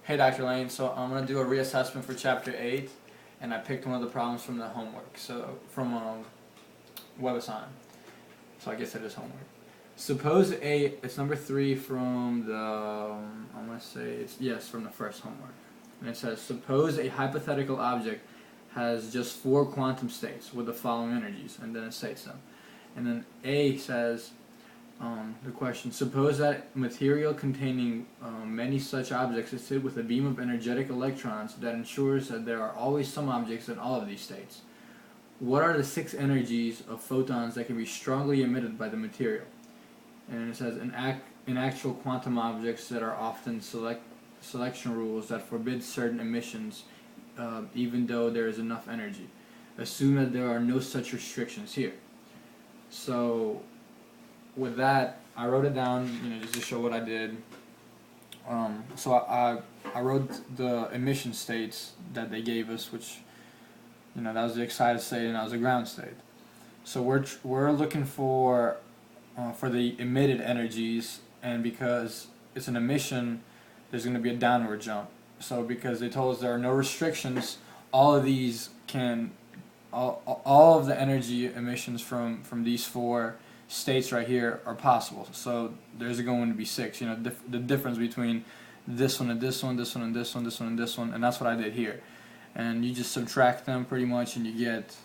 Hey Dr. Lane, so I'm going to do a reassessment for Chapter 8, and I picked one of the problems from the homework, so from WebAssign. So I guess it is homework. Suppose it's number 3 from the, I'm going to say, from the first homework. And it says, suppose a hypothetical object has just 4 quantum states with the following energies, and then it states them. And then A says, the question, suppose that material containing many such objects is filled with a beam of energetic electrons that ensures that there are always some objects in all of these states. What are the 6 energies of photons that can be strongly emitted by the material? And it says, in actual quantum objects that are often selection rules that forbid certain emissions even though there is enough energy. Assume that there are no such restrictions here. So with that, I wrote it down, just to show what I did. So I wrote the emission states that they gave us, which, that was the excited state and that was the ground state. So we're looking for the emitted energies, and because it's an emission, there's going to be a downward jump. So because they told us there are no restrictions, all of these all of the energy emissions from these 4 states right here are possible. So there's going to be 6. The difference between this one and this one, this one and this one, this one and this one, and that's what I did here. And you just subtract them pretty much, and you get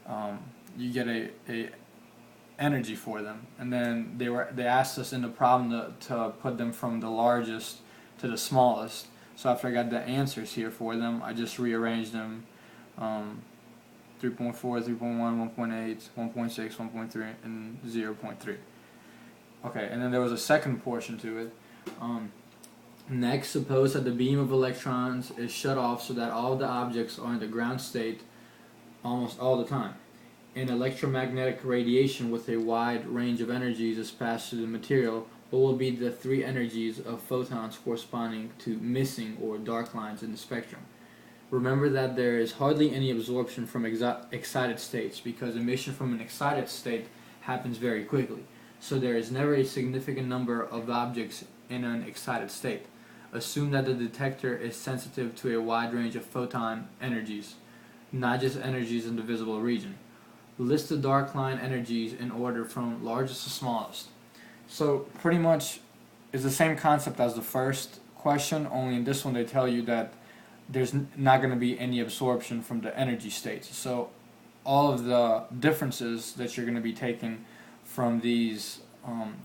a energy for them. And then they asked us in the problem to put them from the largest to the smallest. So after I got the answers here for them, I just rearranged them. 3.4, 3.1, 1.8, 1.6, 1.3, and 0.3. Okay, and then there was a second portion to it. Next, suppose that the beam of electrons is shut off so that all of the objects are in the ground state almost all the time. And electromagnetic radiation with a wide range of energies is passed through the material. What will be the 3 energies of photons corresponding to missing or dark lines in the spectrum? Remember that there is hardly any absorption from excited states, because emission from an excited state happens very quickly. So there is never a significant number of objects in an excited state. Assume that the detector is sensitive to a wide range of photon energies, not just energies in the visible region. List the dark line energies in order from largest to smallest. So pretty much it's the same concept as the first question, only in this one they tell you that there's not going to be any absorption from the energy states. So all of the differences that you're going to be taking from these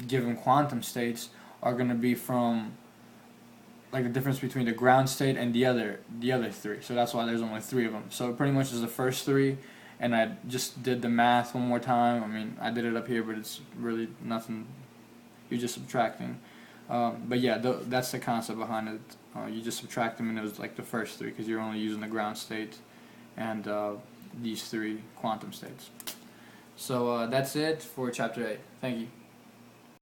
given quantum states are going to be from like the difference between the ground state and the other 3. So that's why there's only 3 of them. So it pretty much is the first 3, and I just did the math one more time. I mean, I did it up here, but it's really nothing. You're just subtracting. But yeah, that's the concept behind it. You just subtract them, and it was like the first 3, because you're only using the ground state and these 3 quantum states. So that's it for Chapter 8. Thank you.